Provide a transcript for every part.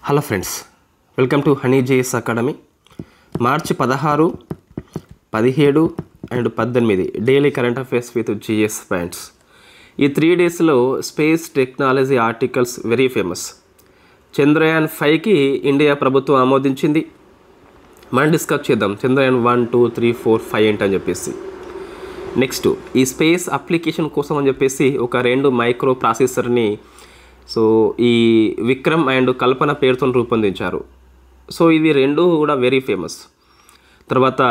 Hello friends, welcome to Honey JS academy. March 16, 17 and 18 daily current affairs with GS points. ఈ 3 డేస్లో space technology articles very famous. Chandrayaan 5కి India ప్రభుత్వం ఆమోదించింది. మనం discuss చేద్దాం చంద్రయాన్ 1, 2, 3, 4, 5 ఏంటని చెప్పేసి. నెక్స్ట్ ఈ స్పేస్ అప్లికేషన్ కోసం అని చెప్పేసి ఒక 2 మైక్రో ప్రాసెసర్ని ఈ విక్రమ్ అండ్ కల్పన పేరుతో రూపొందించారు. సో ఇవి 2 కూడా వెరీ ఫేమస్. తర్వాత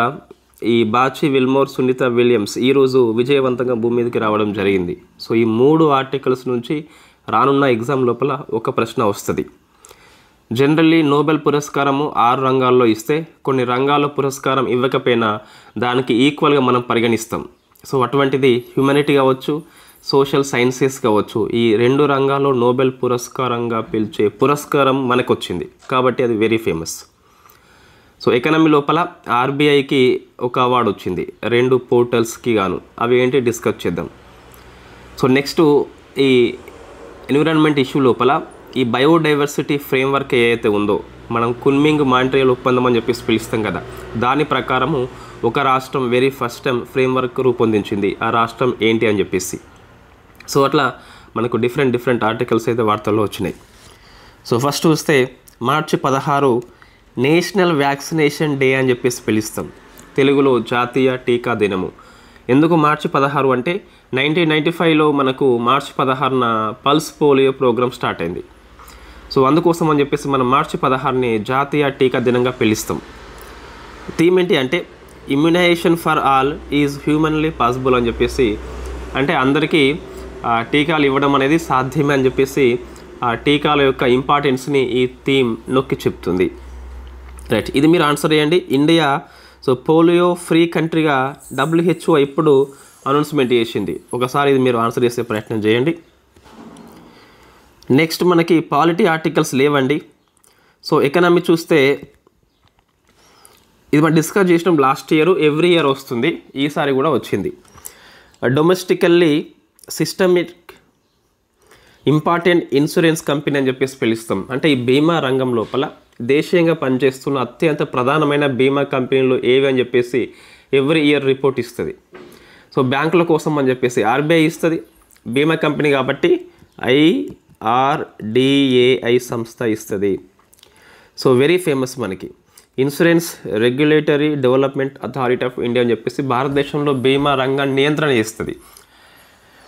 ఈ బాచి విల్మోర్, సునీత విలియమ్స్ ఈరోజు విజయవంతంగా భూమి మీదకి రావడం జరిగింది. సో ఈ 3 ఆర్టికల్స్ నుంచి రానున్న ఎగ్జామ్ లోపల ఒక ప్రశ్న వస్తుంది. జనరల్లీ నోబెల్ పురస్కారము 6 రంగాల్లో ఇస్తే కొన్ని రంగాల్లో పురస్కారం ఇవ్వకపోయినా దానికి ఈక్వల్గా మనం పరిగణిస్తాం. సో అటువంటిది హ్యుమానిటీ కావచ్చు, సోషల్ సైన్సెస్ కావచ్చు, ఈ 2 రంగాల్లో నోబెల్ పురస్కారంగా పిలిచే పురస్కారం మనకు వచ్చింది కాబట్టి అది వెరీ ఫేమస్. సో ఎకనమీ లోపల ఆర్బీఐకి ఒక అవార్డు వచ్చింది 2 పోర్టల్స్కి గాను. అవి ఏంటి డిస్కస్ చేద్దాం. సో నెక్స్ట్ ఈ ఎన్విరాన్మెంట్ ఇష్యూ లోపల ఈ బయోడైవర్సిటీ ఫ్రేమ్వర్క్ ఏదైతే ఉందో, మనం కున్మింగ్ మాంట్రియల్ ఒప్పందం అని చెప్పేసి పిలుస్తాం కదా, దాని ప్రకారము ఒక రాష్ట్రం వెరీ ఫస్ట్ టైం ఫ్రేమ్వర్క్ రూపొందించింది. ఆ రాష్ట్రం ఏంటి అని చెప్పేసి. సో అట్లా మనకు డిఫరెంట్ ఆర్టికల్స్ అయితే వార్తల్లో వచ్చినాయి. సో ఫస్ట్ చూస్తే మార్చి 16 నేషనల్ వ్యాక్సినేషన్ డే అని చెప్పేసి పిలుస్తాం. తెలుగులో జాతీయ టీకా దినము. ఎందుకు మార్చి 16 అంటే 1995లో మనకు మార్చి 16న పల్స్ పోలియో ప్రోగ్రామ్ స్టార్ట్ అయింది. సో అందుకోసం అని చెప్పేసి మనం మార్చి 16ని జాతీయ టీకా దినంగా పిలుస్తాం. థీమ్ ఏంటి అంటే immunization for all is humanly possible అని చెప్పేసి, అంటే అందరికీ టీకాలు ఇవ్వడం అనేది సాధ్యమే అని చెప్పేసి ఆ టీకాల యొక్క ఇంపార్టెన్స్ని ఈ థీమ్ నొక్కి చెప్తుంది. రైట్, ఇది మీరు ఆన్సర్ చేయండి. ఇండియా పోలియో ఫ్రీ కంట్రీగా WHO ఇప్పుడు అనౌన్స్మెంట్ చేసింది. ఒకసారి ఇది మీరు ఆన్సర్ చేసే ప్రయత్నం చేయండి. నెక్స్ట్ మనకి పాలిటీ ఆర్టికల్స్ లేవండి. సో ఎకనామీ చూస్తే ఇది మనం డిస్కస్ చేసినాం లాస్ట్ ఇయర్, ఎవ్రీ ఇయర్ వస్తుంది, ఈసారి కూడా వచ్చింది. Domestically systemic important insurance company అని చెప్పేసి పిలుస్తాం. అంటే ఈ బీమా రంగం లోపల దేశీయంగా పనిచేస్తున్న అత్యంత ప్రధానమైన బీమా కంపెనీలు ఏవి అని చెప్పేసి ఎవ్రీ ఇయర్ రిపోర్ట్ ఇస్తుంది. సో బ్యాంకుల కోసం అని చెప్పేసి ఆర్బీఐ ఇస్తుంది. బీమా కంపెనీ కాబట్టి IRDAI సంస్థ ఇస్తుంది. సో వెరీ ఫేమస్ మనకి. Insurance regulatory development authority of India అని చెప్పేసి భారతదేశంలో బీమా రంగాన్ని నియంత్రణ చేస్తుంది.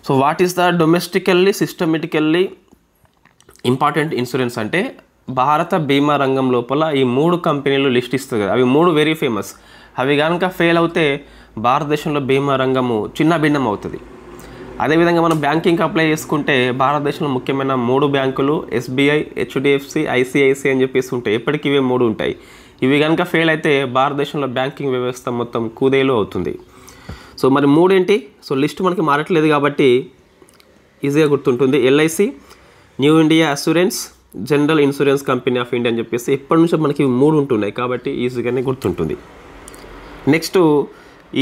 So what is the domestically systematically important insurance అంటే భారత బీమా రంగం లోపల ఈ 3 కంపెనీలు లిస్ట్ ఇస్తుంది కదా, అవి 3 వెరీ ఫేమస్. అవి కనుక ఫెయిల్ అవుతే భారతదేశంలో బీమా రంగము చిన్న భిన్నం అవుతుంది. అదేవిధంగా మనం బ్యాంకింగ్ అప్లై చేసుకుంటే భారతదేశంలో ముఖ్యమైన 3 బ్యాంకులు SBI, HDFC, ICICI అని చెప్పేసి ఉంటాయి. ఎప్పటికీ ఇవే 3 ఉంటాయి. ఇవి కనుక ఫెయిల్ అయితే భారతదేశంలో బ్యాంకింగ్ వ్యవస్థ మొత్తం కుదేలు అవుతుంది. సో మరి 3 ఏంటి? సో లిస్ట్ మనకి మారట్లేదు కాబట్టి ఈజీగా గుర్తుంటుంది. LIC, new India assurance, general insurance company of India అని చెప్పేసి ఎప్పటి నుంచో మనకి 3 ఉంటున్నాయి కాబట్టి ఈజీగానే గుర్తుంటుంది. నెక్స్ట్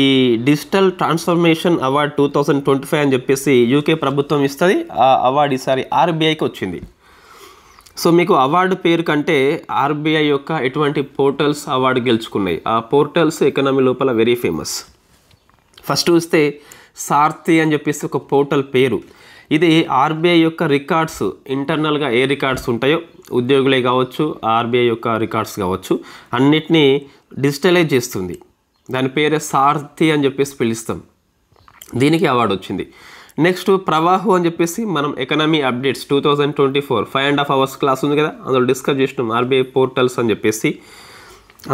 ఈ డిజిటల్ ట్రాన్స్ఫర్మేషన్ అవార్డ్ 2025 అని చెప్పేసి UK ప్రభుత్వం ఇస్తుంది. ఆ అవార్డు ఈసారి RBIకి వచ్చింది. సో మీకు అవార్డు పేరు కంటే RBI యొక్క ఎటువంటి పోర్టల్స్ అవార్డు గెలుచుకున్నాయి. ఆ పోర్టల్స్ ఎకనామీ లోపల వెరీ ఫేమస్. ఫస్ట్ చూస్తే సార్థి అని చెప్పేసి ఒక పోర్టల్ పేరు. ఇది RBI యొక్క రికార్డ్స్, ఇంటర్నల్గా ఏ రికార్డ్స్ ఉంటాయో ఉద్యోగులే కావచ్చు, RBI యొక్క రికార్డ్స్ కావచ్చు, అన్నిటినీ డిజిటలైజ్ చేస్తుంది. దాని పేరే సార్థి అని చెప్పేసి పిలుస్తాం. దీనికి అవార్డు వచ్చింది. నెక్స్ట్ ప్రవాహు అని చెప్పేసి మనం ఎకనామీ అప్డేట్స్ 2024 5.5 hours క్లాస్ ఉంది కదా, అందులో డిస్కస్ చేసినాం RBI పోర్టల్స్ అని చెప్పేసి.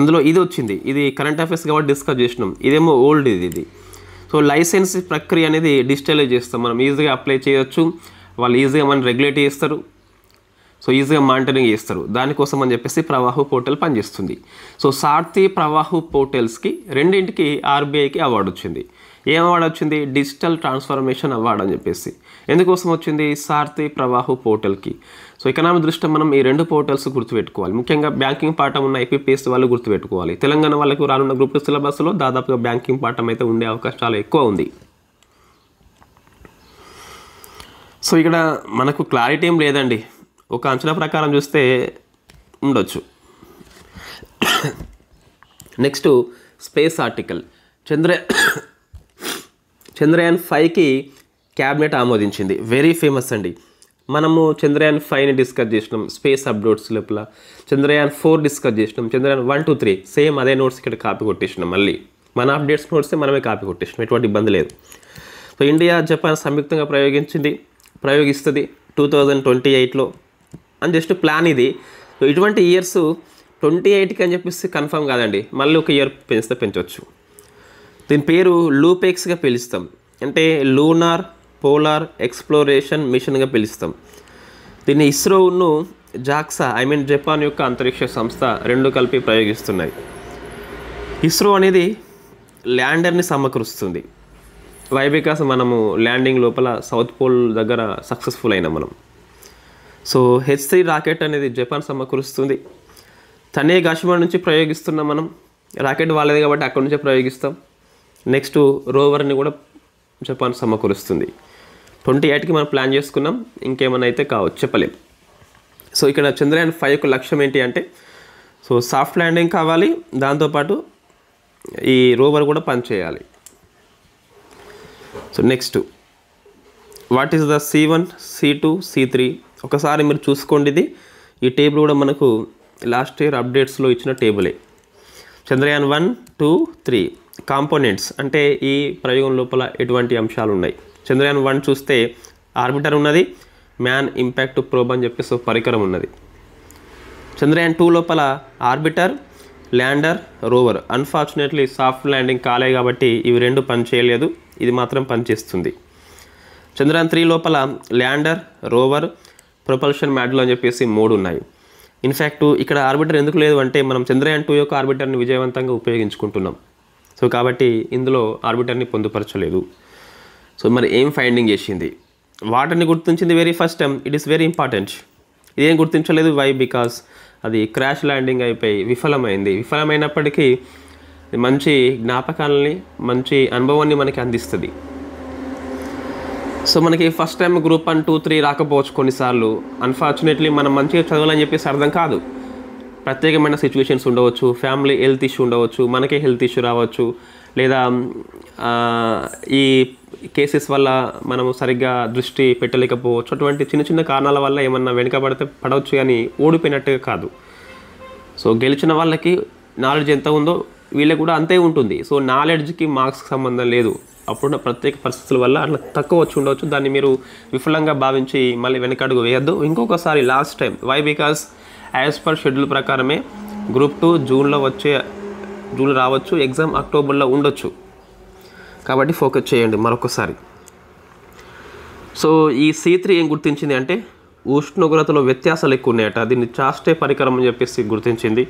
అందులో ఇది వచ్చింది. ఇది కరెంట్ అఫైర్స్ కాబట్టి డిస్కస్ చేసినాం. ఇదేమో ఓల్డ్ ఇది. సో లైసెన్స్ ప్రక్రియ అనేది డిజిటలైజ్ చేస్తాం. మనం ఈజీగా అప్లై చేయొచ్చు. వాళ్ళు ఈజీగా మనం రెగ్యులేట్ చేస్తారు. సో ఈజీగా మానిటరింగ్ చేస్తారు. దానికోసం అని చెప్పేసి ప్రవాహు పోర్టల్ పనిచేస్తుంది. సో సార్థి, ప్రవాహు పోర్టల్స్కి రెండింటికి RBIకి అవార్డు వచ్చింది. ఏం అవార్డు వచ్చింది? డిజిటల్ ట్రాన్స్ఫర్మేషన్ అవార్డు అని చెప్పేసి. ఎందుకోసం వచ్చింది? సార్థి, ప్రవాహు పోర్టల్కి. సో ఎకనామీ దృష్ట్యా మనం ఈ 2 పోర్టల్స్ గుర్తుపెట్టుకోవాలి. ముఖ్యంగా బ్యాంకింగ్ పాఠం ఉన్న IPPS వాళ్ళు గుర్తుపెట్టుకోవాలి. తెలంగాణ వాళ్ళకు రానున్న గ్రూప్ 2 సిలబస్లో దాదాపుగా బ్యాంకింగ్ పాఠం అయితే ఉండే అవకాశం చాలా ఎక్కువ ఉంది. సో ఇక్కడ మనకు క్లారిటీ ఏం లేదండి. ఒక అంచనా ప్రకారం చూస్తే ఉండొచ్చు. Next space article. చంద్రయాన్ 5కి క్యాబినెట్ ఆమోదించింది. వెరీ ఫేమస్ అండి. మనము చంద్రయాన్ 5ని డిస్కస్ చేసినాం స్పేస్ అప్డేట్స్ లోపల. చంద్రయాన్ 4 డిస్కస్ చేసినాం. చంద్రయాన్ 1, 2, 3 సేమ్ అదే నోట్స్ ఇక్కడ కాపీ కొట్టేసినాం. మళ్ళీ మన అప్డేట్స్ నోట్సే మనమే కాపీ కొట్టేసినాం. ఎటువంటి ఇబ్బంది లేదు. సో ఇండియా జపాన్ సంయుక్తంగా ప్రయోగిస్తుంది 2028లో అని జస్ట్ ప్లాన్ ఇది. సో ఇటువంటి ఇయర్స్ 28కి అని చెప్పేసి కన్ఫర్మ్ కాదండి, మళ్ళీ ఒక ఇయర్ పెంచవచ్చు. దీని పేరు లూపెక్స్గా పిలుస్తాం. అంటే లూనార్ పోలార్ ఎక్స్ప్లోరేషన్ మిషన్గా పిలుస్తాం. దీన్ని ఇస్రోను జాక్సా జపాన్ యొక్క అంతరిక్ష సంస్థ రెండు కలిపి ప్రయోగిస్తున్నాయి. ఇస్రో అనేది ల్యాండర్ని సమకూరుస్తుంది. వై బికాస్ మనము ల్యాండింగ్ లోపల సౌత్ పోల్ దగ్గర సక్సెస్ఫుల్ అయినాం మనం. సో H3 రాకెట్ అనేది జపాన్ సమకూరుస్తుంది. తనే గాషిమా నుంచి ప్రయోగిస్తున్నాం మనం. రాకెట్ వాళ్ళది కాబట్టి అక్కడి నుంచే ప్రయోగిస్తాం. నెక్స్ట్ రోవర్ని కూడా జపాన్ సమకూరుస్తుంది. 28కి మనం ప్లాన్ చేసుకున్నాం. ఇంకేమైనా అయితే కావచ్చు, చెప్పలేం. సో ఇక్కడ చంద్రయాన్ 5 లక్ష్యం ఏంటి అంటే సో సాఫ్ట్ ల్యాండింగ్ కావాలి, దాంతోపాటు ఈ రోవర్ కూడా పనిచేయాలి. So next what is the C1, C2, C3 ఒకసారి మీరు చూసుకోండి. ఇది ఈ టేబుల్ కూడా మనకు లాస్ట్ ఇయర్ అప్డేట్స్లో ఇచ్చిన టేబులే. చంద్రయాన్ 1, 2, 3 కాంపోనెంట్స్ అంటే ఈ ప్రయోగం లోపల ఎటువంటి అంశాలు ఉన్నాయి. చంద్రయాన్ 1 చూస్తే ఆర్బిటర్ ఉన్నది, మ్యాన్ ఇంపాక్ట్ ప్రోబ్ అని చెప్పేసి ఒక పరికరం ఉన్నది. చంద్రయాన్ 2 లోపల orbiter, lander, rover. Unfortunately soft landing కాలే కాబట్టి ఇవి రెండు పని చేయలేదు, ఇది మాత్రం పనిచేస్తుంది. చంద్రయాన్ 3 లోపల ల్యాండర్, రోవర్, ప్రొపల్షన్ మాడ్యూల్ అని చెప్పేసి 3 ఉన్నాయి. ఇన్ఫ్యాక్ట్ ఇక్కడ ఆర్బిటర్ ఎందుకు లేదు అంటే మనం చంద్రయాన్ 2 యొక్క ఆర్బిటర్ని విజయవంతంగా ఉపయోగించుకుంటున్నాం. సో కాబట్టి ఇందులో ఆర్బిటర్ని పొందుపరచలేదు. సో మరి ఏం ఫైండింగ్ చేసింది? వాటర్ని గుర్తించింది very first time. It is very important. ఇదేం గుర్తించలేదు. వై? బికాస్ అది క్రాష్ ల్యాండింగ్ అయిపోయి విఫలమైంది. విఫలమైనప్పటికీ మంచి జ్ఞాపకాలని, మంచి అనుభవాన్ని మనకి అందిస్తుంది. సో మనకి ఫస్ట్ టైం గ్రూప్ 1, 2, 3 రాకపోవచ్చు కొన్నిసార్లు. అన్ఫార్చునేట్లీ మనం మంచిగా చదవాలని చెప్పేసి అర్థం కాదు. ప్రత్యేకమైన సిచ్యువేషన్స్ ఉండవచ్చు, ఫ్యామిలీ హెల్త్ ఇష్యూ ఉండవచ్చు, మనకే హెల్త్ ఇష్యూ రావచ్చు, లేదా ఈ కేసెస్ వల్ల మనము సరిగ్గా దృష్టి పెట్టలేకపోవచ్చు. అటువంటి చిన్న చిన్న కారణాల వల్ల ఏమన్నా వెనుకబడితే పడవచ్చు, కానీ ఓడిపోయినట్టుగా కాదు. సో గెలిచిన వాళ్ళకి నాలెడ్జ్ ఎంత ఉందో వీళ్ళకి కూడా అంతే ఉంటుంది. సో నాలెడ్జ్కి మార్క్స్కి సంబంధం లేదు. అప్పుడున్న ప్రత్యేక పరిస్థితుల వల్ల అట్లా తక్కువ వచ్చి ఉండవచ్చు. దాన్ని మీరు విఫలంగా భావించి మళ్ళీ వెనకడుగు వేయద్దు. ఇంకొకసారి last time. Why? Because as per schedule ప్రకారమే గ్రూప్ 2 జూన్ రావచ్చు, ఎగ్జామ్ అక్టోబర్లో ఉండొచ్చు. కాబట్టి ఫోకస్ చేయండి మరొకసారి. సో ఈ C3 ఏం గుర్తించింది అంటే ఉష్ణోగ్రతలో వ్యత్యాసాలు ఎక్కువ ఉన్నాయట. దీన్ని చాస్టే పరికరం అని చెప్పేసి గుర్తించింది.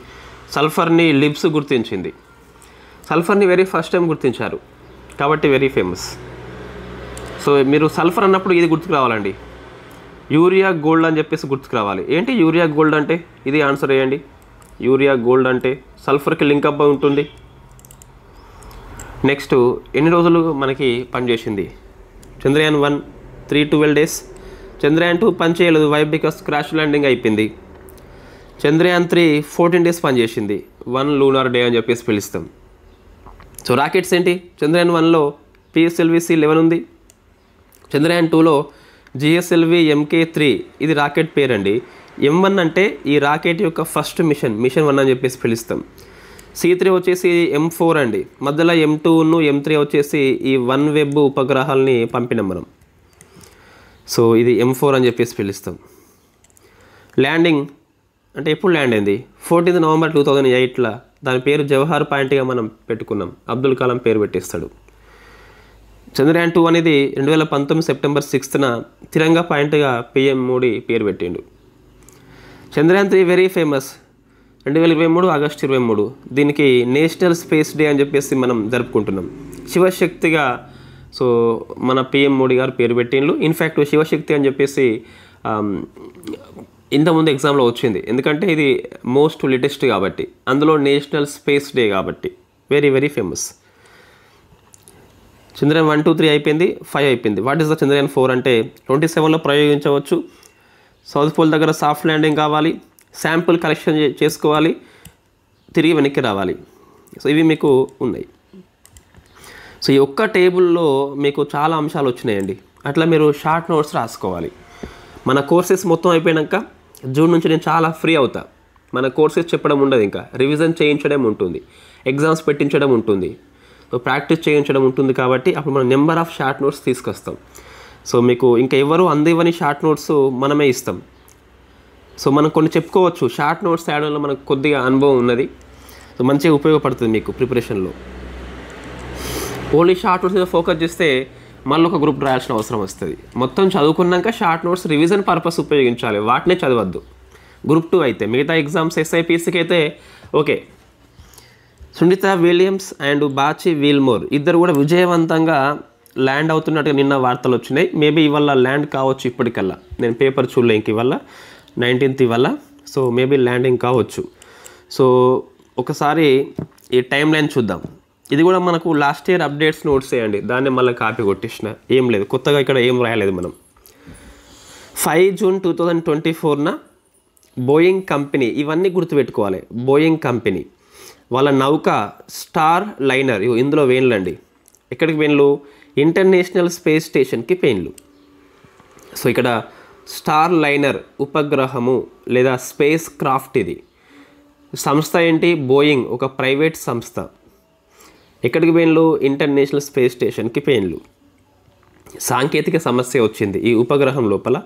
సల్ఫర్ని లిబ్స్ గుర్తించింది. సల్ఫర్ని వెరీ ఫస్ట్ టైం గుర్తించారు కాబట్టి వెరీ ఫేమస్. సో మీరు సల్ఫర్ అన్నప్పుడు ఇది గుర్తుకు రావాలండి. యూరియా గోల్డ్ అని చెప్పేసి గుర్తుకు రావాలి. ఏంటి యూరియా గోల్డ్ అంటే? ఇది ఆన్సర్ వేయండి. యూరియా గోల్డ్ అంటే సల్ఫర్కి లింక్ అప్ ఉంటుంది. నెక్స్ట్ ఎన్ని రోజులు మనకి పనిచేసింది? చంద్రయాన్ 1 312 days. చంద్రయాన్ 2 పనిచేయలేదు. వై? బికాస్ క్రాష్ ల్యాండింగ్ అయిపోయింది. చంద్రయాన్ 3 14 days పనిచేసింది. 1 లూనార్ డే అని చెప్పేసి పిలుస్తాం. సో రాకెట్స్ ఏంటి? చంద్రయాన్ 1లో PSLV-C11 ఉంది. చంద్రయాన్ 2లో GSLV MK3 ఇది రాకెట్ పేరండి. M1 అంటే ఈ రాకెట్ యొక్క ఫస్ట్ మిషన్ 1 అని చెప్పేసి పిలుస్తాం. C3 వచ్చేసి M4 అండి. మధ్యలో M2ను M3 వచ్చేసి ఈ వన్ వెబ్ ఉపగ్రహాలని పంపినాం మనం. సో ఇది M4 అని చెప్పేసి పిలుస్తాం. ల్యాండింగ్ అంటే ఎప్పుడు ల్యాండ్ అయింది? 14th November 2008. దాని పేరు జవహర్ పాయింట్గా మనం పెట్టుకున్నాం. అబ్దుల్ కలాం పేరు పెట్టేస్తాడు. చంద్రయాన్ 2 అనేది 2019 September 6th తిరంగా పాయింట్గా PM మోడీ పేరు పెట్టిండు. Chandrayaan 3 very famous. 2023 August 23. దీనికి నేషనల్ స్పేస్ డే అని చెప్పేసి మనం జరుపుకుంటున్నాం. శివశక్తిగా సో మన PM మోడీ గారు పేరు పెట్టిండ్రు. ఇన్ఫ్యాక్ట్ శివశక్తి అని చెప్పేసి ఇంతకుముందు ఎగ్జామ్లో వచ్చింది. ఎందుకంటే ఇది మోస్ట్ లేటెస్ట్ కాబట్టి, అందులో నేషనల్ స్పేస్ డే కాబట్టి వెరీ వెరీ ఫేమస్. చంద్రయాన్ 1, 2, 3 అయిపోయింది. 5 అయిపోయింది. వాట్ ఈస్ ద చంద్రయాన్ 4 అంటే 27లో ప్రయోగించవచ్చు. సౌత్ పోల్ దగ్గర సాఫ్ట్ ల్యాండింగ్ కావాలి. శాంపుల్ కలెక్షన్ చేసుకోవాలి, తిరిగి వెనక్కి రావాలి. సో ఇవి మీకు ఉన్నాయి. సో ఈ ఒక్క టేబుల్లో మీకు చాలా అంశాలు వచ్చినాయండి. అట్లా మీరు షార్ట్ నోట్స్ రాసుకోవాలి. మన కోర్సెస్ మొత్తం అయిపోయాక జూన్ నుంచి నేను చాలా ఫ్రీ అవుతా. మన కోర్సెస్ చెప్పడం ఉండదు, ఇంకా రివిజన్ చేయించడం ఉంటుంది, ఎగ్జామ్స్ పెట్టించడం ఉంటుంది, సో ప్రాక్టీస్ చేయించడం ఉంటుంది. కాబట్టి అప్పుడు మనం నెంబర్ ఆఫ్ షార్ట్ నోట్స్ తీసుకొస్తాం. సో మీకు ఇంకా ఎవరు అందివ్వని షార్ట్ నోట్స్ మనమే ఇస్తాం. సో మనం కొన్ని చెప్పుకోవచ్చు, షార్ట్ నోట్స్ రాయడంలో మనకు కొద్దిగా అనుభవం ఉన్నది. సో మంచిగా ఉపయోగపడుతుంది మీకు ప్రిపరేషన్లో. ఓన్లీ షార్ట్ నోట్స్ మీద ఫోకస్ చేస్తే మళ్ళీ ఒక గ్రూప్ రాయాల్సిన అవసరం వస్తుంది. మొత్తం చదువుకున్నాక షార్ట్ నోట్స్ రివిజన్ పర్పస్ ఉపయోగించాలి, వాటినే చదవద్దు. గ్రూప్ 2 అయితే, మిగతా ఎగ్జామ్స్ SIPCకి అయితే okay. Sunita Williams and Butch Wilmore ఇద్దరు కూడా విజయవంతంగా ల్యాండ్ అవుతున్నట్టుగా నిన్న వార్తలు వచ్చినాయి. మేబీ ఇవాళ ల్యాండ్ కావచ్చు. ఇప్పటికల్లా నేను పేపర్ చూడలే, ఇంక ఇవాళ 19th ఇవాళ. సో మేబీ ల్యాండింగ్ కావచ్చు. సో ఒకసారి ఈ టైం లైన్ చూద్దాం. ఇది కూడా మనకు లాస్ట్ ఇయర్ అప్డేట్స్ నోట్స్ చేయండి, దాన్ని మళ్ళీ కాపీ కొట్టేసిన, ఏం లేదు కొత్తగా ఇక్కడ ఏం రాయలేదు మనం. 5 జూన్ 2024న బోయింగ్ కంపెనీ, ఇవన్నీ గుర్తుపెట్టుకోవాలి. బోయింగ్ కంపెనీ వాళ్ళ నౌక స్టార్ లైనర్, ఇందులో వేన్లండి. ఎక్కడికి వేన్లు? ఇంటర్నేషనల్ స్పేస్ స్టేషన్కి వేన్లు. సో ఇక్కడ స్టార్ లైనర్ ఉపగ్రహము లేదా స్పేస్ క్రాఫ్ట్. ఇది సంస్థ ఏంటి? బోయింగ్, ఒక ప్రైవేట్ సంస్థ. ఎక్కడికి వేన్లు? ఇంటర్నేషనల్ స్పేస్ స్టేషన్కి వేన్లు. సాంకేతిక సమస్య వచ్చింది ఈ ఉపగ్రహం లోపల,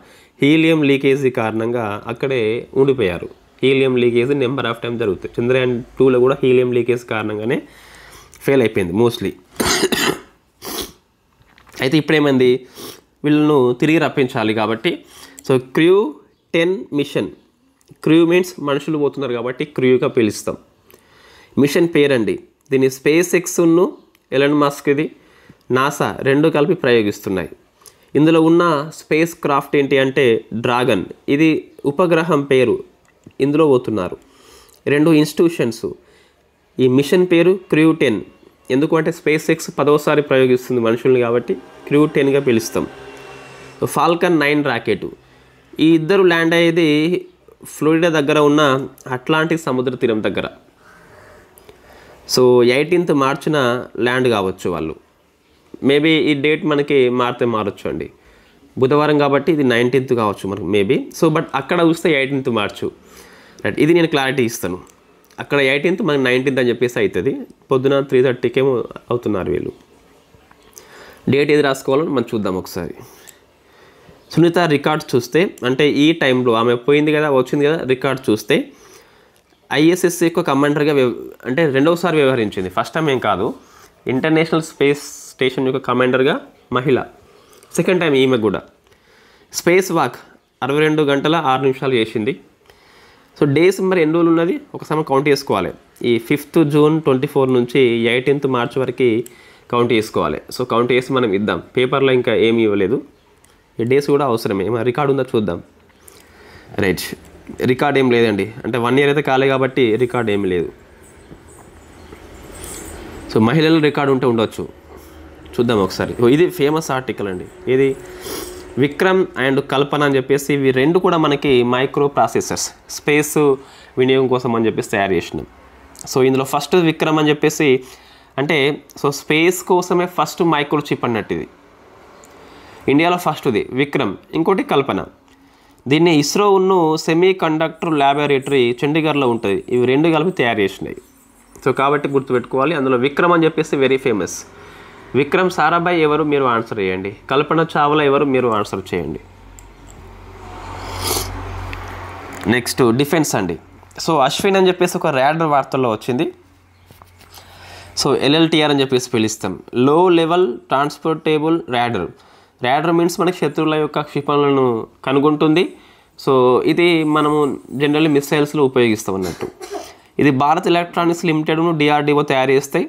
హీలియం లీకేజీ కారణంగా అక్కడే ఉండిపోయారు. Helium leakage number of time జరుగుతుంది. చంద్రయాన్ 2లో కూడా హీలియం లీకేజ్ కారణంగానే ఫెయిల్ అయిపోయింది మోస్ట్లీ. అయితే ఇప్పుడేమైంది, వీళ్ళను తిరిగి రప్పించాలి కాబట్టి so crew 10 mission. Crew means మనుషులు పోతున్నారు కాబట్టి క్రూగా పిలుస్తాం. మిషన్ పేరండి. దీన్ని స్పేస్ ఎక్స్ను ఎలన్ మస్క్ ఇది నాసా రెండు కలిపి ప్రయోగిస్తున్నాయి. ఇందులో ఉన్న స్పేస్ క్రాఫ్ట్ ఏంటి అంటే డ్రాగన్, ఇది ఉపగ్రహం పేరు, ఇందులో పోతున్నారు. 2 ఇన్స్టిట్యూషన్స్. ఈ మిషన్ పేరు క్రూ 10. ఎందుకంటే స్పేస్ ఎక్స్ 10వసారి ప్రయోగిస్తుంది మనుషుల్ని కాబట్టి క్రూ 10గా పిలుస్తాం. Falcon 9 rocket. ఈ ఇద్దరు ల్యాండ్ అయ్యేది ఫ్లోరిడా దగ్గర ఉన్న అట్లాంటిక్ సముద్ర తీరం దగ్గర. సో 18th మార్చిన ల్యాండ్ కావచ్చు వాళ్ళు. మేబీ ఈ డేట్ మనకి మారొచ్చు అండి. బుధవారం కాబట్టి ఇది 19th కావచ్చు మనకు మేబీ. సో బట్ అక్కడ చూస్తే 18th మార్చు. రైట్, ఇది నేను క్లారిటీ ఇస్తాను. అక్కడ 18th మనకి 19th అని చెప్పేసి అవుతుంది. పొద్దున 3:30కేమో అవుతున్నారు వీళ్ళు. డేట్ ఏది రాసుకోవాలని మనం చూద్దాం ఒకసారి. సునీత రికార్డ్స్ చూస్తే, అంటే ఈ టైంలో ఆమె పోయింది కదా, వచ్చింది కదా, రికార్డ్ చూస్తే ISS యొక్క కమాండర్గా అంటే 2వసారి వ్యవహరించింది. ఫస్ట్ టైం ఏం కాదు, ఇంటర్నేషనల్ స్పేస్ స్టేషన్ యొక్క కమాండర్గా మహిళ. సెకండ్ టైం ఈమె కూడా. స్పేస్ వాక్ 62 గంటల 6 నిమిషాలు చేసింది. సో డేస్ మరి ఎన్ని రోజులు ఉన్నది ఒకసారి కౌంట్ చేసుకోవాలి. ఈ 5th జూన్ 24 నుంచి 18th మార్చ్ వరకు కౌంట్ చేసుకోవాలి. సో కౌంట్ చేసి మనం ఇద్దాం. పేపర్లో ఇంకా ఏమీ ఇవ్వలేదు, ఈ డేస్ కూడా అవసరమే. మన రికార్డు ఉందా చూద్దాం. రైట్, రికార్డ్ ఏం లేదండి, అంటే 1 year అయితే కాలే కాబట్టి రికార్డ్ ఏమి లేదు. సో మహిళల రికార్డు ఉంటే ఉండొచ్చు, చూద్దాం ఒకసారి. ఇది ఫేమస్ ఆర్టికల్ అండి. ఇది విక్రమ్ అండ్ కల్పన అని చెప్పేసి ఇవి 2 కూడా మనకి మైక్రో ప్రాసెసర్స్ స్పేస్ వినియోగం కోసం అని చెప్పేసి తయారు చేసినాం. సో ఇందులో ఫస్ట్ విక్రమ్ అని చెప్పేసి అంటే సో స్పేస్ కోసమే ఫస్ట్ మైక్రో చిప్ అన్నట్టు. ఇది ఇండియాలో ఫస్ట్ది విక్రమ్, ఇంకోటి కల్పన. దీన్ని ఇస్రో ఉన్న సెమీ కండక్టర్ ల్యాబొరేటరీ చండీగఢ్లో ఉంటుంది. ఇవి 2 కలిపి తయారు చేసినాయి. సో కాబట్టి గుర్తుపెట్టుకోవాలి. అందులో విక్రమ్ అని చెప్పేసి వెరీ ఫేమస్. విక్రమ్ సారాభాయ్ ఎవరు మీరు ఆన్సర్ చేయండి, కల్పన చావ్లా ఎవరు మీరు ఆన్సర్ చేయండి. నెక్స్ట్ డిఫెన్స్ అండి. సో అశ్విన్ అని చెప్పేసి ఒక ర్యాడర్ వార్తల్లో వచ్చింది. సో LLTR అని చెప్పేసి పిలుస్తాం, లో లెవెల్ ట్రాన్స్పోర్టేబుల్ ర్యాడర్. ర్యాడర్ మీన్స్ మనకి శత్రువుల యొక్క క్షిపణులను కనుగొంటుంది. సో ఇది మనము జనరల్లీ మిసైల్స్లో ఉపయోగిస్తాం అన్నట్టు. ఇది భారత్ ఎలక్ట్రానిక్స్ లిమిటెడ్ను DRDO తయారు చేస్తాయి.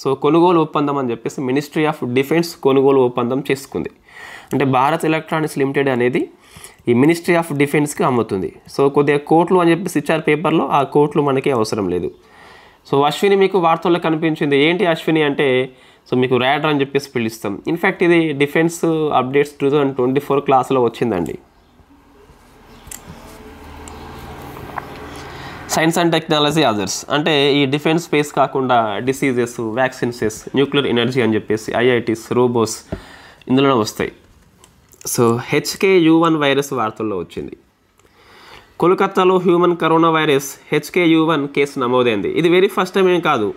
సో కొనుగోలు ఒప్పందం అని చెప్పేసి మినిస్ట్రీ ఆఫ్ డిఫెన్స్ కొనుగోలు ఒప్పందం చేసుకుంది. అంటే భారత్ ఎలక్ట్రానిక్స్ లిమిటెడ్ అనేది ఈ మినిస్ట్రీ ఆఫ్ డిఫెన్స్కి అమ్ముతుంది. సో కొద్దిగా కోట్లు అని చెప్పేసి ఇచ్చారు పేపర్లో, ఆ కోట్లు మనకి అవసరం లేదు. సో అశ్విని మీకు వార్తల్లో కనిపించింది. ఏంటి అశ్విని అంటే సో మీకు ర్యాడర్ అని చెప్పేసి పిలుస్తాం. ఇన్ఫ్యాక్ట్ ఇది డిఫెన్స్ అప్డేట్స్ 2024 క్లాస్లో వచ్చిందండి. సైన్స్ అండ్ టెక్నాలజీ అదర్స్ అంటే ఈ డిఫెన్స్ స్పేస్ కాకుండా డిసీజెస్, వ్యాక్సిన్సెస్, న్యూక్లియర్ ఎనర్జీ అని చెప్పేసి ఐఐటీస్, రోబోస్ ఇందులోనే వస్తాయి. సో HKU1 వైరస్ వార్తల్లో వచ్చింది. కోల్కతాలో human corona virus HKU1 case నమోదైంది. ఇది వెరీ ఫస్ట్ టైం ఏం కాదు.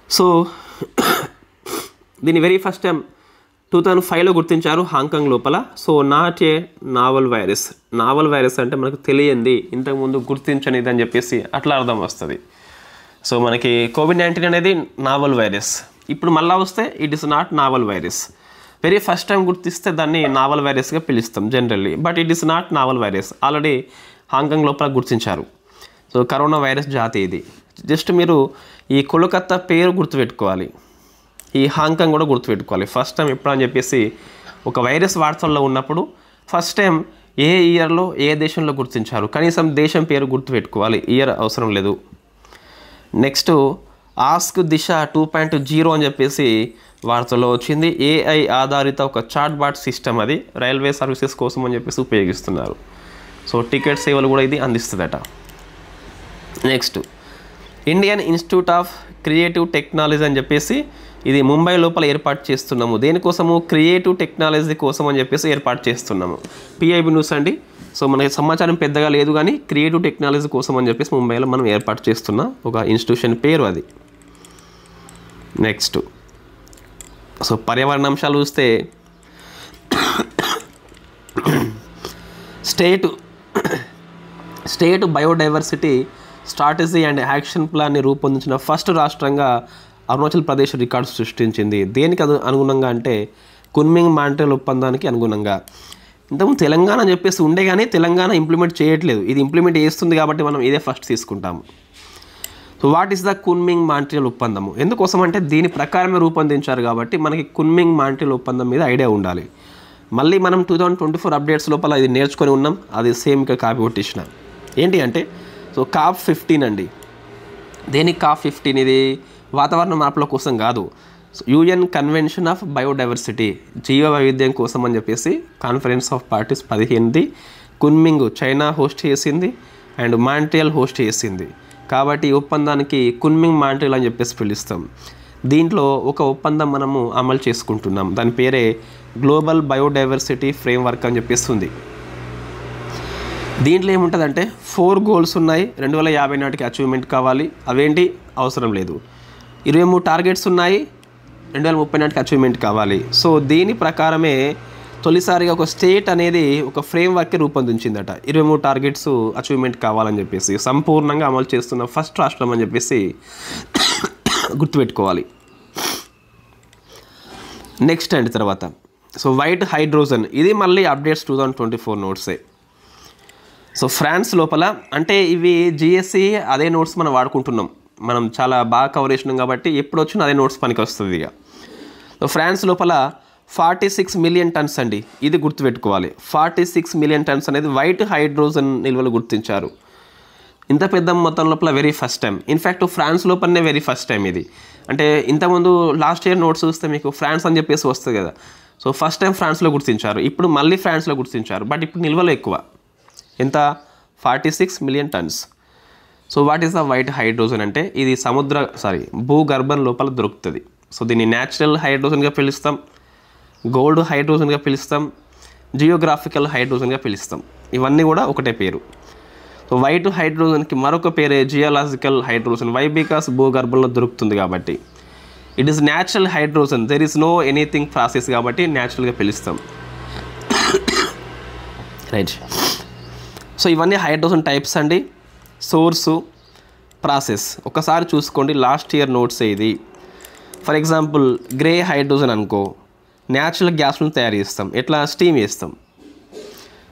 సో దీన్ని వెరీ ఫస్ట్ టైం 2005లో గుర్తించారు హాంకాంగ్ లోపల. So not a novel virus. Novel virus అంటే మనకు తెలియంది, ఇంతకుముందు గుర్తించనిది అని చెప్పేసి అట్లా అర్థం వస్తుంది. సో మనకి COVID-19 అనేది నావల్ వైరస్. ఇప్పుడు మళ్ళీ వస్తే it is not novel virus. Very first time గుర్తిస్తే దాన్ని నావల్ వైరస్గా పిలుస్తాం generally, but it is not novel virus. Already Hong Kong లోపల గుర్తించారు. సో కరోనా వైరస్ జాతి ఇది. జస్ట్ మీరు ఈ కోల్కతా పేరు గుర్తుపెట్టుకోవాలి, ఈ హాంకాంగ్ కూడా గుర్తుపెట్టుకోవాలి. ఫస్ట్ టైం ఎప్పుడు అని చెప్పేసి ఒక వైరస్ వార్తల్లో ఉన్నప్పుడు ఫస్ట్ టైం ఏ ఇయర్లో ఏ దేశంలో గుర్తించారు, కనీసం దేశం పేరు గుర్తుపెట్టుకోవాలి, ఇయర్ అవసరం లేదు. నెక్స్ట్ ఆస్క్ దిశ 2.0 అని చెప్పేసి వార్తల్లో వచ్చింది. AI ఆధారిత ఒక చాట్ బాట్ సిస్టమ్, అది రైల్వే సర్వీసెస్ కోసం అని చెప్పేసి ఉపయోగిస్తున్నారు. సో టికెట్ సేవలు కూడా ఇది అందిస్తుందట. Next Indian institute of creative technology అని చెప్పేసి ఇది ముంబై లోపల ఏర్పాటు చేస్తున్నాము. దేనికోసము? క్రియేటివ్ టెక్నాలజీ కోసం అని చెప్పేసి ఏర్పాటు చేస్తున్నాము. PIB న్యూస్ అండి. సో మనకి సమాచారం పెద్దగా లేదు కానీ క్రియేటివ్ టెక్నాలజీ కోసం అని చెప్పేసి ముంబైలో మనం ఏర్పాటు చేస్తున్న ఒక ఇన్స్టిట్యూషన్ పేరు అది. నెక్స్ట్ సో పర్యావరణ అంశాలు చూస్తే state biodiversity strategy and action ప్లాన్ని రూపొందించిన ఫస్ట్ రాష్ట్రంగా అరుణాచల్ ప్రదేశ్ రికార్డు సృష్టించింది. దేనికి అనుగుణంగా అంటే కున్మింగ్ మాంట్రియల్ ఒప్పందానికి అనుగుణంగా. ఇంతకుముందు తెలంగాణ అని చెప్పేసి ఉండే కానీ తెలంగాణ ఇంప్లిమెంట్ చేయట్లేదు. ఇది ఇంప్లిమెంట్ చేస్తుంది కాబట్టి మనం ఇదే ఫస్ట్ తీసుకుంటాము. So what is the Kunming Montreal ఒప్పందము? ఎందుకోసం అంటే దీని ప్రకారమే రూపొందించారు కాబట్టి మనకి కున్మింగ్ మాంట్రియల్ ఒప్పందం మీద ఐడియా ఉండాలి. మళ్ళీ మనం 2024 అప్డేట్స్ లోపల ఇది నేర్చుకొని ఉన్నాం, అది సేమ్ ఇక్కడ కాపీ కొట్టించిన. ఏంటి అంటే సో COP15 అండి. దేనికి COP15? ఇది వాతావరణ మార్పుల కోసం కాదు, UN కన్వెన్షన్ ఆఫ్ బయోడైవర్సిటీ, జీవ వైవిధ్యం కోసం అని చెప్పేసి కాన్ఫరెన్స్ ఆఫ్ పార్టీస్ 15ది కున్మింగ్ చైనా హోస్ట్ చేసింది అండ్ మాంట్రియల్ హోస్ట్ చేసింది. కాబట్టి ఈ ఒప్పందానికి కున్మింగ్ మాంట్రియల్ అని చెప్పేసి పిలుస్తాం. దీంట్లో ఒక ఒప్పందం మనము అమలు చేసుకుంటున్నాం, దాని పేరే గ్లోబల్ బయోడైవర్సిటీ ఫ్రేమ్వర్క్ అని చెప్పేసి ఉంది. దీంట్లో ఏముంటుందంటే 4 గోల్స్ ఉన్నాయి. 2050 నాటికి అచీవ్మెంట్ కావాలి, అవేంటి అవసరం లేదు. 23 టార్గెట్స్ ఉన్నాయి, 2030 నాటికి అచీవ్మెంట్ కావాలి. సో దీని ప్రకారమే తొలిసారిగా ఒక స్టేట్ అనేది ఒక ఫ్రేమ్వర్క్కి రూపొందించిందట. 23 టార్గెట్స్ అచీవ్మెంట్ కావాలని చెప్పేసి సంపూర్ణంగా అమలు చేస్తున్న ఫస్ట్ రాష్ట్రం అని చెప్పేసి గుర్తుపెట్టుకోవాలి. నెక్స్ట్ అండి తర్వాత సో వైట్ హైడ్రోజన్, ఇది మళ్ళీ అప్డేట్స్ 2024 నోట్సే. సో ఫ్రాన్స్ లోపల అంటే ఇవి GSE అదే నోట్స్ మనం వాడుకుంటున్నాం, మనం చాలా బాగా కవర్ చేసినాం కాబట్టి ఎప్పుడు వచ్చినా అదే నోట్స్ పనికి వస్తుంది. ఇక సో ఫ్రాన్స్ లోపల 46 మిలియన్ టన్స్ అండి, ఇది గుర్తుపెట్టుకోవాలి. 46 మిలియన్ టన్స్ అనేది వైట్ హైడ్రోజన్ నిల్వలు గుర్తించారు. ఇంత పెద్ద మొత్తం లోపల very first time, in fact France లోపలనే వెరీ ఫస్ట్ టైం ఇది. అంటే ఇంతకుముందు లాస్ట్ ఇయర్ నోట్స్ చూస్తే మీకు ఫ్రాన్స్ అని చెప్పేసి వస్తుంది కదా. సో ఫస్ట్ టైం ఫ్రాన్స్లో గుర్తించారు, ఇప్పుడు మళ్ళీ ఫ్రాన్స్లో గుర్తించారు. బట్ ఇప్పుడు నిల్వలు ఎక్కువ, ఎంత? 46 million turns. So what is the white hydrogen అంటే ఇది భూగర్భం లోపల దొరుకుతుంది. సో దీన్ని న్యాచురల్ హైడ్రోజన్గా పిలుస్తాం, గోల్డ్ హైడ్రోజన్గా పిలుస్తాం, జియోగ్రాఫికల్ హైడ్రోజన్గా పిలుస్తాం. ఇవన్నీ కూడా ఒకటే పేరు. సో వైట్ హైడ్రోజన్కి మరొక పేరే జియోలాజికల్ హైడ్రోజన్. వై? బికాస్ భూగర్భంలో దొరుకుతుంది కాబట్టి. It is natural hydrogen, there is know anything process కాబట్టి న్యాచురల్గా పిలుస్తాం. రైట్. సో ఇవన్నీ హైడ్రోజన్ టైప్స్ అండి. సోర్సు, ప్రాసెస్ ఒకసారి చూసుకోండి, లాస్ట్ ఇయర్ నోట్స్ ఇది. ఫర్ ఎగ్జాంపుల్ గ్రే హైడ్రోజన్ అనుకో, న్యాచురల్ గ్యాస్ను తయారు చేస్తాం, ఎట్లా? స్టీమ్ చేస్తాం.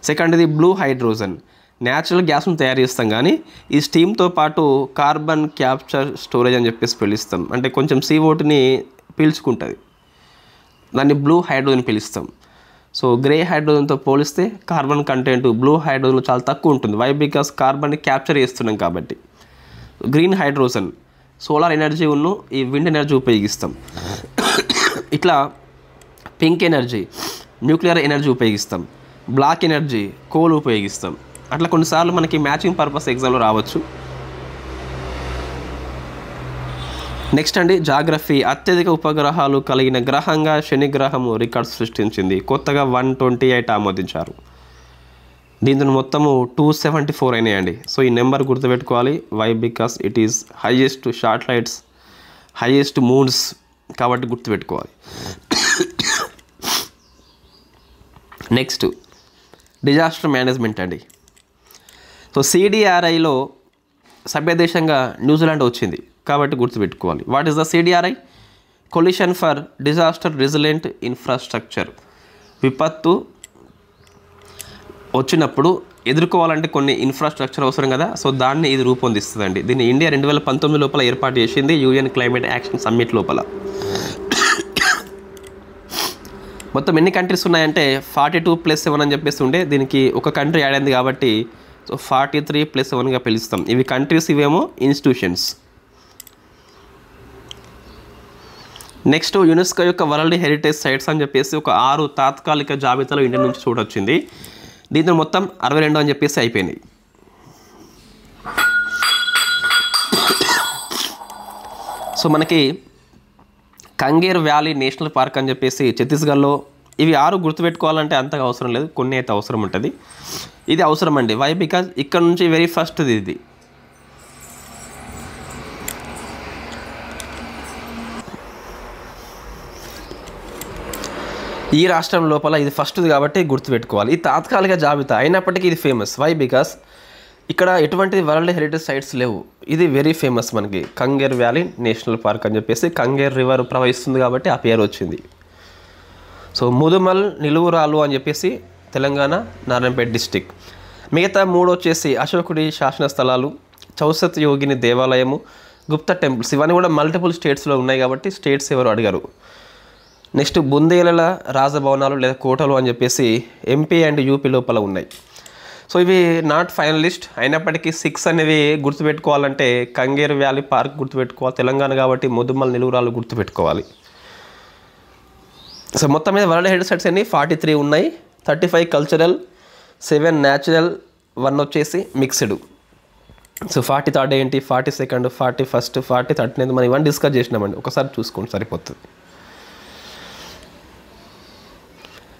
సెకండ్ ఇది బ్లూ హైడ్రోజన్, న్యాచురల్ గ్యాస్ను తయారు చేస్తాం కానీ ఈ స్టీమ్తో పాటు కార్బన్ క్యాప్చర్ స్టోరేజ్ అని చెప్పేసి పిలుస్తాం. అంటే కొంచెం CO2ని పీల్చుకుంటుంది, దాన్ని బ్లూ హైడ్రోజన్ పిలుస్తాం. సో గ్రే హైడ్రోజన్తో పోలిస్తే కార్బన్ కంటెంట్ బ్లూ హైడ్రోజన్లో చాలా తక్కువ ఉంటుంది. వై? బికాస్ కార్బన్ని క్యాప్చర్ చేస్తున్నాం కాబట్టి. గ్రీన్ హైడ్రోజన్ సోలార్ ఎనర్జీ ఈ విండ్ ఎనర్జీ ఉపయోగిస్తాం. ఇట్లా పింక్ ఎనర్జీ న్యూక్లియర్ ఎనర్జీ ఉపయోగిస్తాం. బ్లాక్ ఎనర్జీ కోల్ ఉపయోగిస్తాం. అట్లా కొన్నిసార్లు మనకి మ్యాచింగ్ పర్పస్ ఎగ్జామ్లో రావచ్చు. నెక్స్ట్ అండి జాగ్రఫీ. అత్యధిక ఉపగ్రహాలు కలిగిన గ్రహంగా శని గ్రహము రికార్డ్ సృష్టించింది. కొత్తగా 128 ఆమోదించారు. దీంతో మొత్తము 274 అయినాయండి. సో ఈ నెంబర్ గుర్తుపెట్టుకోవాలి. Why? Because it is highest satellites, highest moons కాబట్టి గుర్తుపెట్టుకోవాలి. నెక్స్ట్ డిజాస్టర్ మేనేజ్మెంట్ అండి. సో CDRIలో సభ్యదేశంగా న్యూజిలాండ్ వచ్చింది కాబట్టి గుర్తుపెట్టుకోవాలి. What is the CDRI? Coalition for disaster resilient infrastructure. విపత్తు వచ్చినప్పుడు ఎదుర్కోవాలంటే కొన్ని ఇన్ఫ్రాస్ట్రక్చర్ అవసరం కదా, సో దాన్ని ఇది రూపొందిస్తుందండి. దీన్ని ఇండియా 2019 లోపల ఏర్పాటు చేసింది UN క్లైమేట్ యాక్షన్ సమ్మిట్ లోపల. మొత్తం ఎన్ని కంట్రీస్ ఉన్నాయంటే 42+7 అని చెప్పేసి ఉండే, దీనికి ఒక కంట్రీ యాడ్ అయింది కాబట్టి సో 43+7గా పిలుస్తాం. ఇవి కంట్రీస్, ఇవేమో ఇన్స్టిట్యూషన్స్. నెక్స్ట్ యునెస్కో యొక్క వరల్డ్ హెరిటేజ్ సైట్స్ అని చెప్పేసి ఒక 6 తాత్కాలిక జాబితాలో ఇండియా నుంచి చూడొచ్చింది. దీంతో మొత్తం 62 అని చెప్పేసి అయిపోయింది. సో మనకి కంగేర్ వ్యాలీ నేషనల్ పార్క్ అని చెప్పేసి ఛత్తీస్గఢ్లో, ఇవి 6 గుర్తుపెట్టుకోవాలంటే అంతగా అవసరం లేదు, కొన్ని అయితే అవసరం ఉంటుంది. ఇది అవసరం అండి. వై? బికాజ్ ఇక్కడ నుంచి వెరీ ఫస్ట్ ఇది. ఈ రాష్ట్రం లోపల ఇది ఫస్ట్ది కాబట్టి గుర్తుపెట్టుకోవాలి. ఈ తాత్కాలిక జాబితా అయినప్పటికీ ఇది ఫేమస్. వై? బికాస్ ఇక్కడ ఎటువంటి వరల్డ్ హెరిటేజ్ సైట్స్ లేవు. ఇది వెరీ ఫేమస్ మనకి కంగేర్ వ్యాలీ నేషనల్ పార్క్ అని చెప్పేసి. కంగేర్ రివర్ ప్రవహిస్తుంది కాబట్టి ఆ పేరు వచ్చింది. సో ముదుమల్ నిలువురాలు అని చెప్పేసి తెలంగాణ నారాయణపేట డిస్టిక్. మిగతా 3 వచ్చేసి అశోకుడి శాసన స్థలాలు, చౌసత్ యోగిని దేవాలయము, గుప్తా టెంపుల్స్. ఇవన్నీ కూడా మల్టిపుల్ స్టేట్స్లో ఉన్నాయి కాబట్టి స్టేట్స్ ఎవరు అడిగారు. నెక్స్ట్ బుందేల రాజభవనాలు లేదా కోటలు అని చెప్పేసి MP అండ్ UP లోపల ఉన్నాయి. సో ఇవి నాట్ ఫైనలిస్ట్ అయినప్పటికీ 6 అనేవి గుర్తుపెట్టుకోవాలంటే కంగేర్ వ్యాలీ పార్క్ గుర్తుపెట్టుకోవాలి, తెలంగాణ కాబట్టి ముదుమల్ నిలువురాలు గుర్తుపెట్టుకోవాలి. సో మొత్తం మీద వరల్డ్ హెరిటేజ్ సైట్స్ అన్ని 43 ఉన్నాయి. 35 కల్చరల్, 7 న్యాచురల్, 1 వచ్చేసి మిక్స్డ్. సో 43rd ఏంటి, 42nd, 41st, 40, 39 మనం ఇవన్నీ డిస్కస్ చేసినామండి. ఒకసారి చూసుకోండి సరిపోతుంది.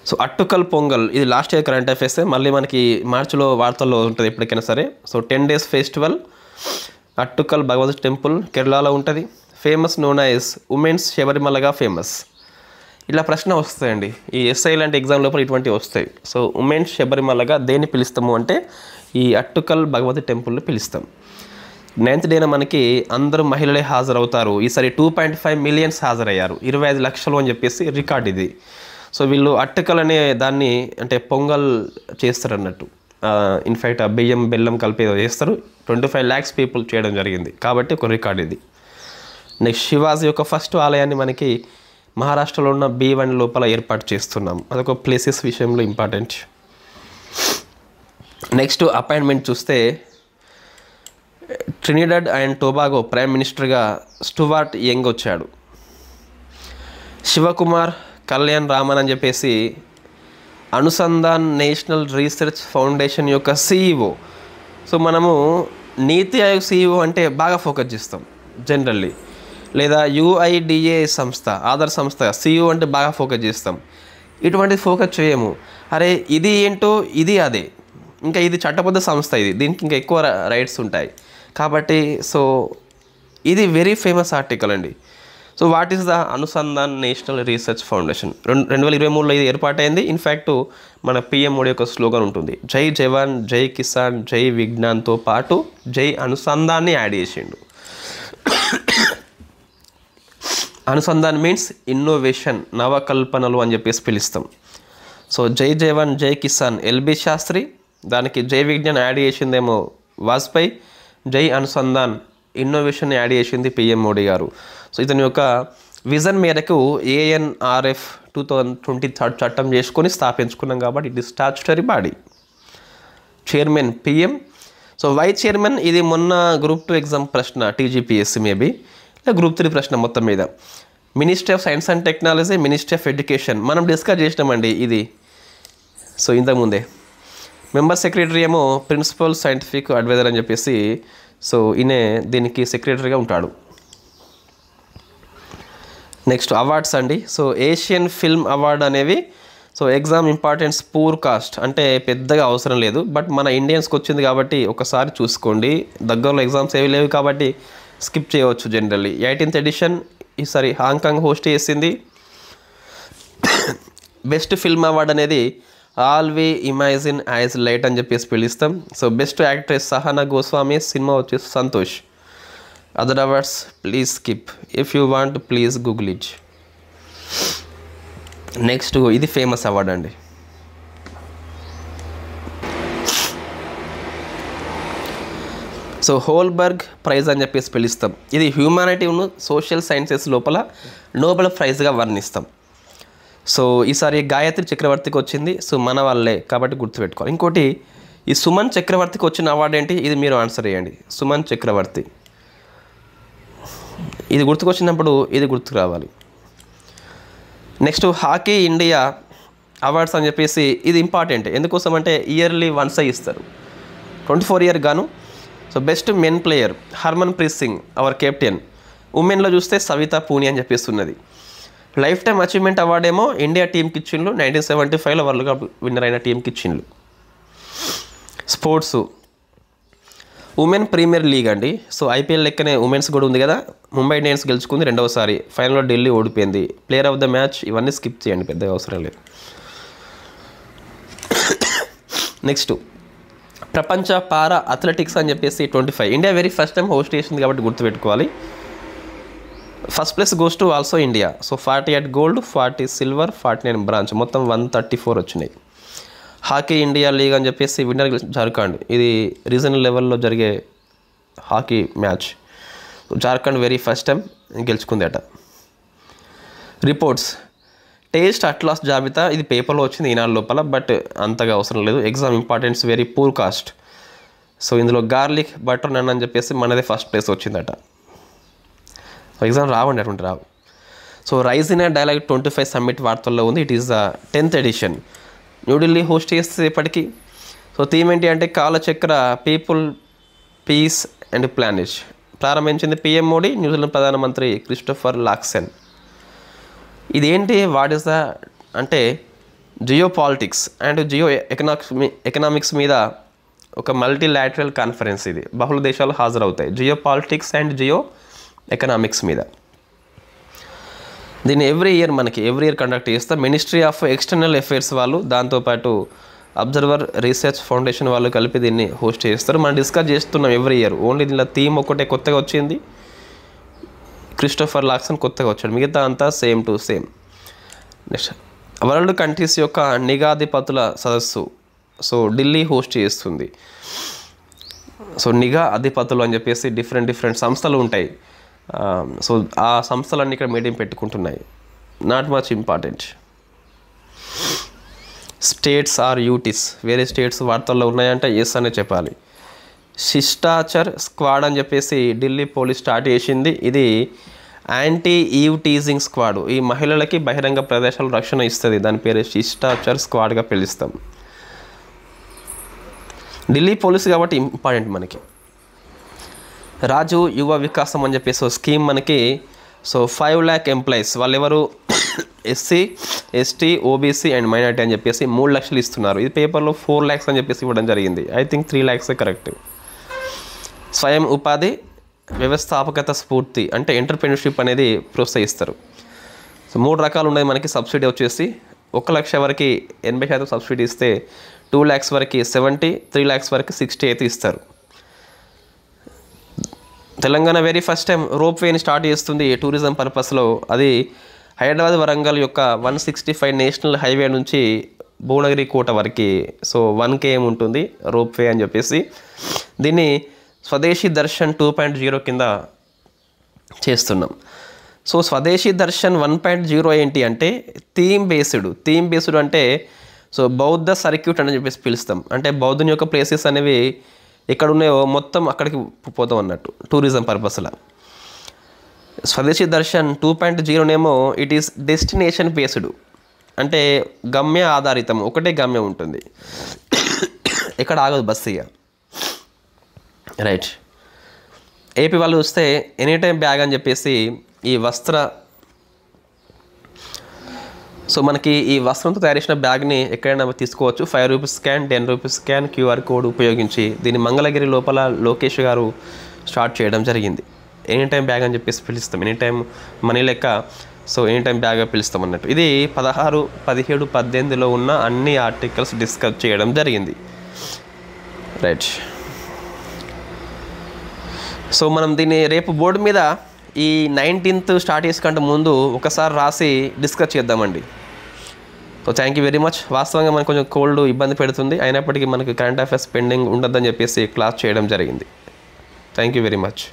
సో అట్టుకల్ పొంగల్ ఇది లాస్ట్ ఇయర్ కరెంట్ అఫైర్స్, మళ్ళీ మనకి మార్చిలో వార్తల్లో ఉంటుంది ఎప్పటికైనా సరే. So 10 days festival Attukal Bhagavat temple కేరళలో ఉంటుంది. ఫేమస్ నోన్ యాజ్ ఉమెన్స్ శబరిమలగా ఫేమస్. ఇలా ప్రశ్న వస్తాయండి ఈ SI లాంటి ఎగ్జామ్ లోపల ఇటువంటివి వస్తాయి. సో ఉమెన్స్ శబరిమలగా దేన్ని పిలుస్తాము అంటే ఈ అట్టుకల్ భగవతి టెంపుల్ని పిలుస్తాం. 9th డేన మనకి అందరూ మహిళలే హాజరవుతారు. ఈసారి 2.5 million హాజరయ్యారు, 25 లక్షలు అని చెప్పేసి రికార్డ్ ఇది. సో వీళ్ళు అట్టుకల్ అనే దాన్ని అంటే పొంగల్ చేస్తారు అన్నట్టు. ఇన్ఫ్యాక్ట్ ఆ బియ్యం బెల్లం కలిపి చేస్తారు. 25 lakhs పీపుల్ చేయడం జరిగింది కాబట్టి ఒక రికార్డ్ ఇది. నెక్స్ట్ శివాజీ యొక్క ఫస్ట్ ఆలయాన్ని మనకి మహారాష్ట్రలో ఉన్న B1 లోపల ఏర్పాటు చేస్తున్నాం. అదొక ప్లేసెస్ విషయంలో ఇంపార్టెంట్. నెక్స్ట్ అపాయింట్మెంట్ చూస్తే ట్రినిడాడ్ అండ్ టొబాగో ప్రైమ్ మినిస్టర్గా స్టువార్ట్ యంగ్ వచ్చాడు. శివకుమార్ కళ్యాణ్ రామన్ అని చెప్పేసి అనుసంధాన్ నేషనల్ రీసెర్చ్ ఫౌండేషన్ యొక్క CEO. సో మనము నీతి ఆయోగ్ CEO అంటే బాగా ఫోకస్ చేస్తాం జనరల్లీ, లేదా UIDA సంస్థ ఆధార్ సంస్థ CEO అంటే బాగా ఫోకస్ చేస్తాం. ఇటువంటి ఫోకస్ చేయము. అరే ఇది ఏంటో ఇది అదే, ఇంకా ఇది చట్టబద్ధ సంస్థ, ఇది దీనికి ఇంకా ఎక్కువ రైట్స్ ఉంటాయి కాబట్టి. సో ఇది వెరీ ఫేమస్ ఆర్టికల్ అండి. So what is the Anusandhan national research foundation? 2023లో ఇది ఏర్పాటైంది. ఇన్ఫ్యాక్ట్ మన PM మోడీ యొక్క స్లోగన్ ఉంటుంది, జై జవాన్, జై కిసాన్, జై విజ్ఞాన్తో పాటు జై అనుసంధాన్ని యాడ్ చేసిండు. అనుసంధాన్ మీన్స్ ఇన్నోవేషన్, నవకల్పనలు అని చెప్పేసి పిలుస్తాం. సో జై జవాన్, జై కిసాన్ LB శాస్త్రి, దానికి జై విజ్ఞాన్ యాడ్ చేసిందేమో వాజ్పేయి, జై అనుసంధాన్ ఇన్నోవేషన్ యాడ్ చేసింది PM మోడీ గారు. సో ఇతని యొక్క విజన్ మేరకు ANRF 2023 చట్టం చేసుకొని స్థాపించుకున్నాం కాబట్టి it is statutory body. Chairman PM. So vice chairman ఇది మొన్న Group 2 ఎగ్జామ్ ప్రశ్న, TGPSC మేబీ, లేదా Group 3 ప్రశ్న మొత్తం మీద. Ministry of science and technology, ministry of education మనం డిస్కస్ చేసినామండి ఇది. సో ఇంతకుముందే మెంబర్ సెక్రటరీ ఏమో ప్రిన్సిపల్ సైంటిఫిక్ అడ్వైజర్ అని చెప్పేసి, సో ఈయనే దీనికి సెక్రటరీగా ఉంటాడు. నెక్స్ట్ అవార్డ్స్ అండి. సో ఏషియన్ ఫిల్మ్ అవార్డ్ అనేవి so exam importance poor cost అంటే పెద్దగా అవసరం లేదు, బట్ మన ఇండియన్స్కి వచ్చింది కాబట్టి ఒకసారి చూసుకోండి. దగ్గరలో ఎగ్జామ్స్ ఏవి లేవు కాబట్టి స్కిప్ చేయవచ్చు. జనరల్లీ 18th ఎడిషన్ ఈసారి హాంకాంగ్ హోస్ట్ చేసింది. బెస్ట్ ఫిల్మ్ అవార్డ్ అనేది all we imagine as light అని చెప్పేసి పిలుస్తాం. So best actress Sahana Goswami, cinema వచ్చేసి Santosh. Other awards please skip, if you want please Google it. Next ఇది ఫేమస్ అవార్డ్ అండి. సో హోల్బర్గ్ ప్రైజ్ అని చెప్పేసి పిలుస్తాం. ఇది హ్యూమానిటీను సోషల్ సైన్సెస్ లోపల నోబెల్ ప్రైజ్గా వర్ణిస్తాం. సో ఈసారి గాయత్రి చక్రవర్తికి వచ్చింది. సో మన వాళ్ళే కాబట్టి గుర్తుపెట్టుకోవాలి. ఇంకోటి ఈ సుమన్ చక్రవర్తికి వచ్చిన అవార్డు ఏంటి, ఇది మీరు ఆన్సర్ చేయండి. సుమన్ చక్రవర్తి, ఇది గుర్తుకొచ్చినప్పుడు ఇది గుర్తుకు రావాలి. నెక్స్ట్ హాకీ ఇండియా అవార్డ్స్ అని చెప్పేసి ఇది ఇంపార్టెంట్. ఎందుకోసం అంటే ఇయర్లీ వన్స్ ఇస్తారు. 24 ఇయర్ గాను. So best men player Harman Preet Singh our captain. ఉమెన్లో చూస్తే సవితా పూని అని చెప్పేసి ఉన్నది. లైఫ్ టైమ్ అచీవ్మెంట్ అవార్డు ఏమో ఇండియా టీంకి ఇచ్చిండ్రు. 1975లో వరల్డ్ కప్ విన్నర్ అయిన టీంకి ఇచ్చిండ్రు. స్పోర్ట్స్ ఉమెన్ ప్రీమియర్ లీగ్ అండి. సో ఐపీఎల్ లెక్కనే ఉమెన్స్ కూడా ఉంది కదా. ముంబై ఇండియన్స్ గెలుచుకుంది రెండవసారి. ఫైనల్లో ఢిల్లీ ఓడిపోయింది. ప్లేయర్ ఆఫ్ ద మ్యాచ్ ఇవన్నీ స్కిప్ చేయండి, పెద్దగా అవసరం లేదు. నెక్స్ట్ ప్రపంచ పారా అథ్లెటిక్స్ అని చెప్పేసి 25 India very first time host చేసింది కాబట్టి గుర్తుపెట్టుకోవాలి. First place goes to also India. So 48 gold, 40 silver, 49 bronze, మొత్తం 134 వచ్చినాయి. హాకీ ఇండియా లీగ్ అని చెప్పేసి విన్నర్ జార్ఖండ్. ఇది రీజనల్ లెవెల్లో జరిగే hockey match. Jharkhand very first time గెలుచుకుంది అట. రిపోర్ట్స్ టేస్ట్ అట్లాస్ జాబితా, ఇది పేపర్లో వచ్చింది ఈనాడు లోపల, బట్ అంతగా అవసరం లేదు. Exam importance very poor cost. So ఇందులో గార్లిక్ బటర్ నన్ అని చెప్పేసి మనదే ఫస్ట్ ప్లేస్ వచ్చిందట. ఎగ్జామ్ రావండి, అటువంటి రావు. So Raisina dialogue 25 summit వార్తల్లో ఉంది. It is the 10th edition. New Delhi host చేసేపటికి. సో థీమ్ ఏంటి అంటే Kalachakra people, peace and planet. ప్రారంభించింది పిఎం మోడీ, న్యూజిలాండ్ ప్రధానమంత్రి క్రిస్టోఫర్ లాక్సెన్. ఇదేంటి, వాట్ ఈస్ ద అంటే geopolitics and geoeconomics మీద ఒక మల్టీలాటరల్ కాన్ఫరెన్స్. ఇది బహుళ దేశాలు హాజరవుతాయి. Geopolitics and geoeconomics మీద. దీన్ని ఎవ్రీ ఇయర్ కండక్ట్ చేస్తాం. మినిస్ట్రీ ఆఫ్ ఎక్స్టర్నల్ అఫైర్స్ వాళ్ళు, దాంతోపాటు అబ్జర్వర్ రీసెర్చ్ ఫౌండేషన్ వాళ్ళు కలిపి దీన్ని హోస్ట్ చేస్తారు. మనం డిస్కస్ చేస్తున్నాం ఎవ్రీ ఇయర్. ఓన్లీ దీనిలో థీమ్ ఒకటే కొత్తగా వచ్చింది, క్రిస్టోఫర్ లాక్సన్ కొత్తగా వచ్చాడు. మిగతా అంతా same to same. Next world countries యొక్క నిఘాధిపతుల సదస్సు. సో ఢిల్లీ హోస్ట్ చేస్తుంది. సో నిఘా అధిపతులు అని చెప్పేసి డిఫరెంట్ సంస్థలు ఉంటాయి. సో ఆ సంస్థలన్నీ ఇక్కడ మీటింగ్ పెట్టుకుంటున్నాయి. Not much important. States or UTs, వేరే స్టేట్స్ వార్తల్లో ఉన్నాయంటే ఎస్ అనే చెప్పాలి. శిష్టాచర్ స్క్వాడ్ అని చెప్పేసి ఢిల్లీ పోలీస్ స్టార్ట్ చేసింది. ఇది యాంటీ ఈవ్ టీజింగ్ స్క్వాడ్. ఈ మహిళలకి బహిరంగ ప్రదేశాలు రక్షణ ఇస్తుంది. దాని పేరు శిష్టాచర్ స్క్వాడ్గా పిలుస్తాం. ఢిల్లీ పోలీస్ కాబట్టి ఇంపార్టెంట్ మనకి. రాజు యువ వికాసం అని చెప్పేసి స్కీమ్ మనకి. సో 5 lakh ఎంప్లాయీస్, వాళ్ళు ఎవరు, SC, ST, OBC and minority అని చెప్పేసి 3 లక్షలు ఇస్తున్నారు. ఇది పేపర్లో 4 lakhs అని చెప్పేసి ఇవ్వడం జరిగింది. I think 3 lakhs correct. స్వయం ఉపాధి, వ్యవస్థాపకత స్ఫూర్తి అంటే ఎంటర్ప్రెన్యూర్షిప్ అనేది ప్రోత్సహిస్తారు. సో 3 రకాలు ఉన్నాయి మనకి. సబ్సిడీ వచ్చేసి 1 లక్ష వరకు 80% సబ్సిడీ ఇస్తే 2 lakhs వరకు 70, 3 lakhs వరకు 60 అయితే ఇస్తారు. తెలంగాణ వెరీ ఫస్ట్ టైం రోప్ వేని స్టార్ట్ చేస్తుంది టూరిజం పర్పస్లో. అది హైదరాబాద్ వరంగల్ యొక్క 165 నేషనల్ హైవే నుంచి భువనగిరి కోట వరకు. సో 1 km ఉంటుంది రోప్ వే అని చెప్పేసి. దీన్ని స్వదేశీ దర్శన్ 2.0 కింద చేస్తున్నాం. సో స్వదేశీ దర్శన్ 1.0 ఏంటి అంటే థీమ్ బేస్డ్ అంటే సో బౌద్ధ సర్క్యూట్ అని చెప్పేసి పిలుస్తాం. అంటే బౌద్ధుని యొక్క ప్లేసెస్ అనేవి ఎక్కడ ఉన్నాయో మొత్తం అక్కడికి పోతాం అన్నట్టు టూరిజం పర్పస్లో. స్వదేశీ Darshan 2.0 it is destination based అంటే గమ్య ఆధారితం, ఒకటే గమ్యం ఉంటుంది. ఎక్కడ ఆగదు బస్సు ఇక. రైట్. ఏపీ వాళ్ళు చూస్తే ఎనీ టైం బ్యాగ్ అని చెప్పేసి ఈ సో మనకి ఈ వస్త్రంతో తయారు చేసిన బ్యాగ్ని ఎక్కడైనా తీసుకోవచ్చు. 5 rupees scan, 10 rupees scan, QR code ఉపయోగించి దీన్ని మంగళగిరి లోపల లోకేష్ గారు స్టార్ట్ చేయడం జరిగింది. ఎనీ టైం బ్యాగ్ అని చెప్పేసి పిలుస్తాం, ఎనీ టైం మనీ లెక్క. సో ఎనీ టైం బ్యాగ్గా పిలుస్తాం అన్నట్టు. ఇది 16, 17, 18లో ఉన్న అన్ని ఆర్టికల్స్ డిస్కస్ చేయడం జరిగింది. రైట్. సో మనం దీన్ని రేపు బోర్డు మీద ఈ 19th స్టార్ట్ చేసుకుంటే ముందు ఒకసారి రాసి డిస్కస్ చేద్దామండి. So thank you very much. వాస్తవంగా మనకు కొంచెం కోల్డ్ ఇబ్బంది పెడుతుంది, అయినప్పటికీ మనకి కరెంట్ అఫైర్స్ పెండింగ్ ఉండద్దని చెప్పేసి క్లాస్ చేయడం జరిగింది. Thank you very much.